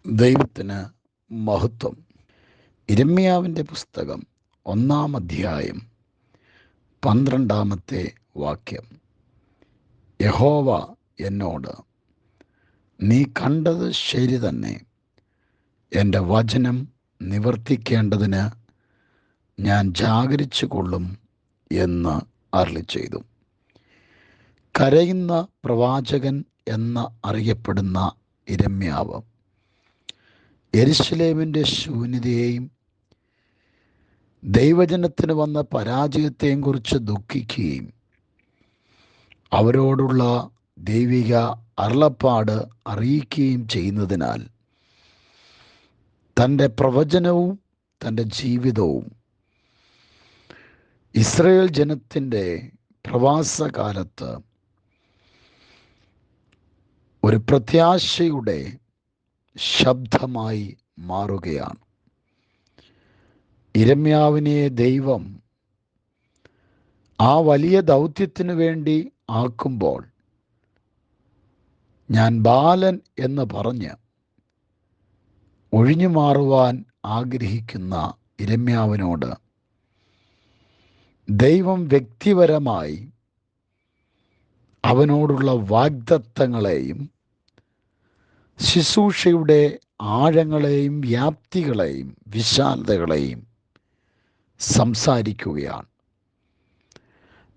ദൈവത്തിന് മഹത്വം. യിരെമ്യാവിൻ്റെ പുസ്തകം 1-ാം അധ്യായം 12-ാമത്തെ വാക്യം. യഹോവ എന്നോട്, നീ കണ്ടത് ശരി തന്നെ, എൻ്റെ വചനം നിവർത്തിക്കേണ്ടതിന് ഞാൻ ജാഗരിച്ചു കൊള്ളും എന്ന് അരുളിച്ചെയ്തു. കരയുന്ന പ്രവാചകൻ എന്ന് അറിയപ്പെടുന്ന യിരെമ്യാവ് യെരുശലേമിൻ്റെ ശൂന്യതയെയും ദൈവജനത്തിന് വന്ന പരാജയത്തെയും കുറിച്ച് ദുഃഖിക്കുകയും അവരോടുള്ള ദൈവിക അരുളപ്പാട് അറിയിക്കുകയും ചെയ്യുന്നതിനാൽ തൻ്റെ പ്രവചനവും തൻ്റെ ജീവിതവും ഇസ്രായേൽ ജനത്തിൻ്റെ പ്രവാസകാലത്ത് ഒരു പ്രത്യാശയുടെ ശബ്ദമായി മാറുകയാണ്. യിരെമ്യാവിനെ ദൈവം ആ വലിയ ദൗത്യത്തിനു വേണ്ടി ആക്കുമ്പോൾ, ഞാൻ ബാലൻ എന്ന് പറഞ്ഞ് ഒഴിഞ്ഞു മാറുവാൻ ആഗ്രഹിക്കുന്ന യിരെമ്യാവിനോട് ദൈവം വ്യക്തിപരമായി അവനോടുള്ള വാഗ്ദത്തങ്ങളെയും ശുശ്രൂഷയുടെ ആഴങ്ങളെയും വ്യാപ്തികളെയും വിശാലതകളെയും സംസാരിക്കുകയാണ്.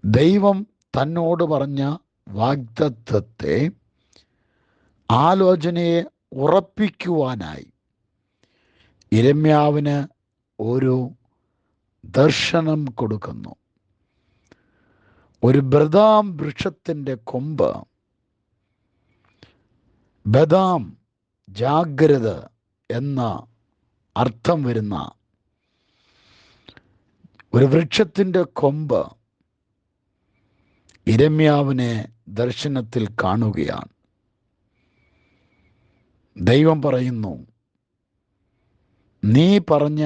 ദൈവം തന്നോട് പറഞ്ഞ വാഗ്ദത്തത്തെ, ആലോചനയെ ഉറപ്പിക്കുവാനായി യിരെമ്യാവിന് ഒരു ദർശനം കൊടുക്കുന്നു. ഒരു ബദാം വൃക്ഷത്തിൻ്റെ കൊമ്പ്, ബദാം ജാഗ്രത എന്ന അർത്ഥം വരുന്ന ഒരു വൃക്ഷത്തിൻ്റെ കൊമ്പ് യിരെമ്യാവിനെ ദർശനത്തിൽ കാണുകയാണ്. ദൈവം പറയുന്നു, നീ പറഞ്ഞ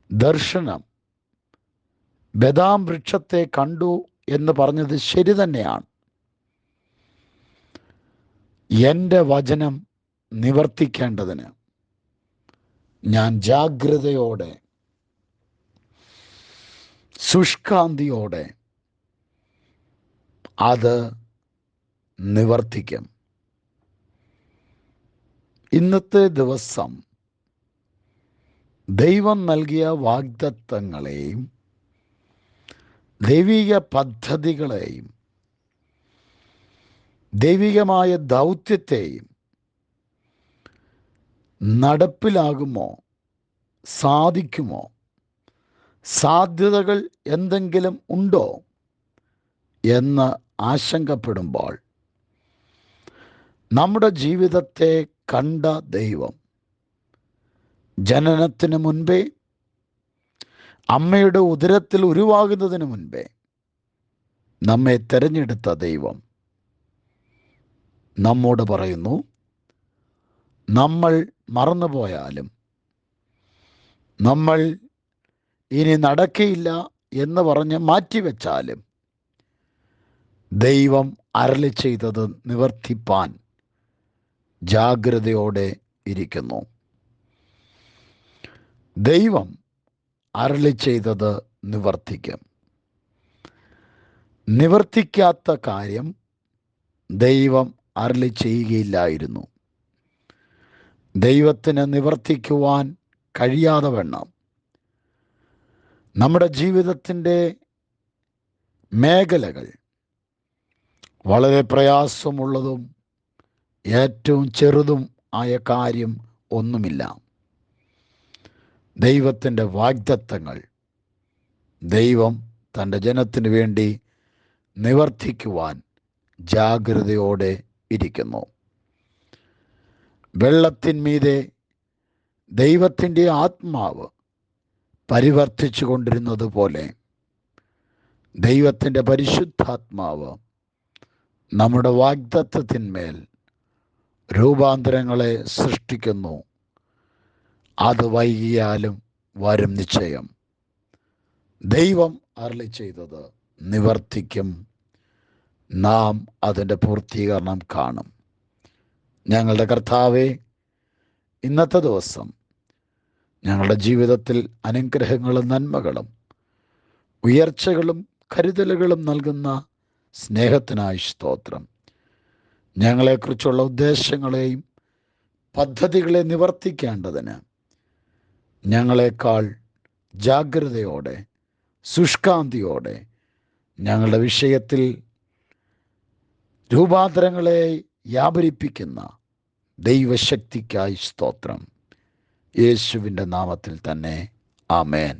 ദർശനം, ബദാം വൃക്ഷത്തെ കണ്ടു എന്ന് പറഞ്ഞത് ശരി തന്നെയാണ്. എൻ്റെ വചനം നിവർത്തിക്കേണ്ടതിന് ഞാൻ ജാഗ്രതയോടെ, ശുഷ്കാന്തിയോടെ അത് നിവർത്തിക്കും. ഇന്നത്തെ ദിവസം ദൈവം നൽകിയ വാഗ്ദത്തങ്ങളെയും ദൈവിക പദ്ധതികളെയും ദൈവികമായ ദൗത്യത്തെയും നടപ്പിലാകുമോ, സാധിക്കുമോ, സാധ്യതകൾ എന്തെങ്കിലും ഉണ്ടോ എന്ന് ആശങ്കപ്പെടുമ്പോൾ, നമ്മുടെ ജീവിതത്തെ കണ്ട ദൈവം, ജനനത്തിന് മുൻപേ, അമ്മയുടെ ഉദരത്തിൽ ഉരുവാകുന്നതിന് മുൻപേ നമ്മെ തിരഞ്ഞെടുത്ത ദൈവം നമ്മോട് പറയുന്നു, നമ്മൾ മറന്നുപോയാലും, നമ്മൾ ഇനി നടക്കയില്ല എന്ന് പറഞ്ഞ് മാറ്റിവെച്ചാലും, ദൈവം അരുളി ചെയ്തത് നിവർത്തിപ്പാൻ ജാഗ്രതയോടെ ഇരിക്കുന്നു. ദൈവം അരുളി ചെയ്തത് നിവർത്തിക്കും. നിവർത്തിക്കാത്ത കാര്യം ദൈവം അരുളി ചെയ്യുകയില്ലായിരുന്നു. ദൈവത്തിന് നിവർത്തിക്കുവാൻ കഴിയാതെ വണ്ണം നമ്മുടെ ജീവിതത്തിൻ്റെ മേഖലകൾ വളരെ പ്രയാസമുള്ളതും ഏറ്റവും ചെറുതും ആയ കാര്യം ഒന്നുമില്ല. ദൈവത്തിൻ്റെ വാഗ്ദത്തങ്ങൾ ദൈവം തൻ്റെ ജനത്തിനു വേണ്ടി നിവർത്തിക്കുവാൻ ജാഗ്രതയോടെ ഇരിക്കുന്നു. വെള്ളത്തിന്മീതെ ദൈവത്തിൻ്റെ ആത്മാവ് പരിവർത്തിച്ചു കൊണ്ടിരുന്നത് പോലെ ദൈവത്തിൻ്റെ പരിശുദ്ധാത്മാവ് നമ്മുടെ വാഗ്ദത്തത്തിന്മേൽ രൂപാന്തരങ്ങളെ സൃഷ്ടിക്കുന്നു. അത് വൈകിയാലും വരും നിശ്ചയം. ദൈവം അരുളി ചെയ്തത് നിവർത്തിക്കും. നാം അതിൻ്റെ പൂർത്തീകരണം കാണും. ഞങ്ങളുടെ കർത്താവേ, ഇന്നത്തെ ദിവസം ഞങ്ങളുടെ ജീവിതത്തിൽ അനുഗ്രഹങ്ങളും നന്മകളും ഉയർച്ചകളും കരുതലുകളും നൽകുന്ന സ്നേഹത്തിനായി സ്തോത്രം. ഞങ്ങളെക്കുറിച്ചുള്ള ഉദ്ദേശങ്ങളെയും പദ്ധതികളെ നിവർത്തിക്കേണ്ടതിന് ഞങ്ങളെക്കാൾ ജാഗ്രതയോടെ ശുഷ്കാന്തിയോടെ ഞങ്ങളുടെ വിഷയത്തിൽ രൂപാന്തരങ്ങളെ വ്യാപരിപ്പിക്കുന്ന ദൈവശക്തിക്കായി സ്തോത്രം. യേശുവിൻ്റെ നാമത്തിൽ തന്നെ ആമേൻ.